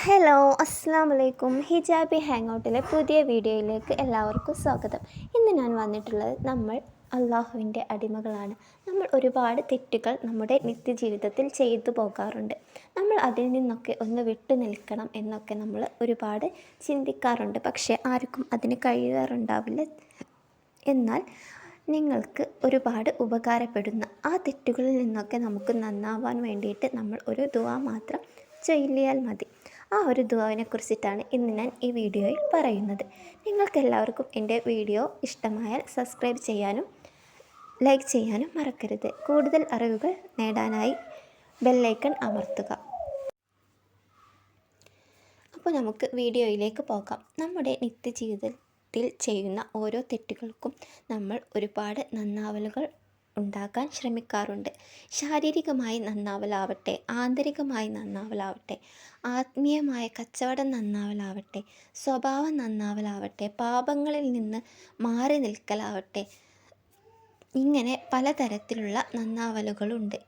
Hello, അസ്സാം വലൈക്കും. ഹിജാബി hang ഔട്ടിലെ പുതിയ വീഡിയോയിലേക്ക് എല്ലാവർക്കും സ്വാഗതം. ഇന്ന് ഞാൻ വന്നിട്ടുള്ളത് നമ്മൾ അള്ളാഹുവിൻ്റെ അടിമകളാണ്. നമ്മൾ ഒരുപാട് തെറ്റുകൾ നമ്മുടെ നിത്യജീവിതത്തിൽ ചെയ്തു പോകാറുണ്ട്. നമ്മൾ അതിൽ നിന്നൊക്കെ ഒന്ന് വിട്ടു നിൽക്കണം എന്നൊക്കെ നമ്മൾ ഒരുപാട് ചിന്തിക്കാറുണ്ട്. പക്ഷേ ആർക്കും അതിന് കഴിയാറുണ്ടാവില്ല. എന്നാൽ നിങ്ങൾക്ക് ഒരുപാട് ഉപകാരപ്പെടുന്ന ആ തെറ്റുകളിൽ നിന്നൊക്കെ നമുക്ക് നന്നാവാൻ വേണ്ടിയിട്ട് നമ്മൾ ഒരു ദുആ മാത്രം ചൊല്ലിയാൽ മതി. ആ ഒരു ദുആവിനെ കുറിച്ചിട്ടാണ് ഇന്ന് ഞാൻ ഈ വീഡിയോയിൽ പറയുന്നത്. നിങ്ങൾക്കെല്ലാവർക്കും എൻ്റെ വീഡിയോ ഇഷ്ടമായാൽ സബ്സ്ക്രൈബ് ചെയ്യാനും ലൈക്ക് ചെയ്യാനും മറക്കരുത്. കൂടുതൽ അറിവുകൾ നേടാനായി ബെല്ലൈക്കൺ അമർത്തുക. അപ്പോൾ നമുക്ക് വീഡിയോയിലേക്ക് പോകാം. നമ്മുടെ നിത്യജീവിതത്തിൽ ചെയ്യുന്ന ഓരോ തെറ്റുകൾക്കും നമ്മൾ ഒരുപാട് നന്നാവലുകൾ ഉണ്ടാക്കാൻ ശ്രമിക്കാറുണ്ട്. ശാരീരികമായി നന്നാവലാവട്ടെ, ആന്തരികമായി നന്നാവലാവട്ടെ, ആത്മീയമായ കച്ചവടം നന്നാവലാവട്ടെ, സ്വഭാവം നന്നാവലാവട്ടെ, പാപങ്ങളിൽ നിന്ന് മാറി നിൽക്കലാവട്ടെ, ഇങ്ങനെ പലതരത്തിലുള്ള നന്നാവലുകളുണ്ട്.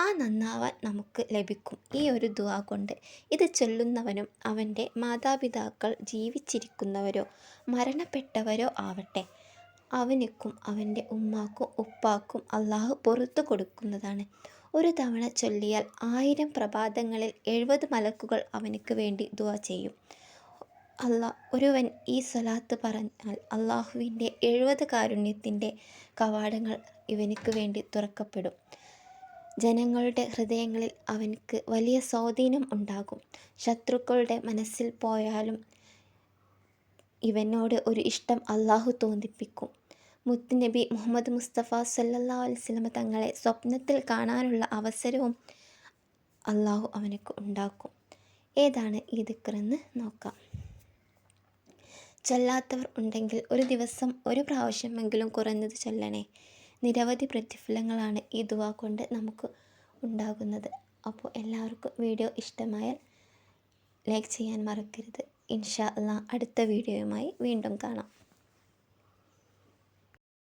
ആ നന്നാവാൻ നമുക്ക് ലഭിക്കും ഈ ഒരു ദുആ കൊണ്ട്. ഇത് ചൊല്ലുന്നവനും അവൻ്റെ മാതാപിതാക്കൾ ജീവിച്ചിരിക്കുന്നവരോ മരണപ്പെട്ടവരോ ആവട്ടെ, അവനിക്കും അവൻ്റെ ഉമ്മാക്കും ഉപ്പാക്കും അള്ളാഹു പുറത്തു കൊടുക്കുന്നതാണ്. ഒരു തവണ ചൊല്ലിയാൽ 1000 പ്രഭാതങ്ങളിൽ 70 മലക്കുകൾ അവനക്ക് വേണ്ടി ദുആ ചെയ്യും. ഒരുവൻ ഈ സ്വലാത്ത് പറഞ്ഞാൽ അള്ളാഹുവിൻ്റെ 70 കാരുണ്യത്തിൻ്റെ കവാടങ്ങൾ ഇവനക്ക് വേണ്ടി തുറക്കപ്പെടും. ജനങ്ങളുടെ ഹൃദയങ്ങളിൽ അവനക്ക് വലിയ സ്വാധീനം ഉണ്ടാകും. ശത്രുക്കളുടെ മനസ്സിൽ പോയാലും ഇവനോട് ഒരു ഇഷ്ടം അള്ളാഹു തോന്നിപ്പിക്കും. മുത്തുനബി മുഹമ്മദ് മുസ്തഫ സല്ലല്ലാഹു അലൈഹി വസല്ലം തങ്ങളെ സ്വപ്നത്തിൽ കാണാനുള്ള അവസരവും അള്ളാഹു അവനക്ക് ഉണ്ടാക്കും. ഏതാണ് ഈ ദിക്റെന്ന് നോക്കാം. ചൊല്ലാത്തവർ ഉണ്ടെങ്കിൽ ഒരു ദിവസം ഒരു പ്രാവശ്യമെങ്കിലും കുറഞ്ഞത് ചൊല്ലണേ. നിരവധി പ്രതിഫലങ്ങളാണ് ഈ ദുആ കൊണ്ട് നമുക്ക് ഉണ്ടാകുന്നത്. അപ്പോൾ എല്ലാവർക്കും വീഡിയോ ഇഷ്ടമായാൽ ലൈക്ക് ചെയ്യാൻ മറക്കരുത്. ഇൻഷാ അല്ലാഹ് അടുത്ത വീഡിയോയുമായി വീണ്ടും കാണാം.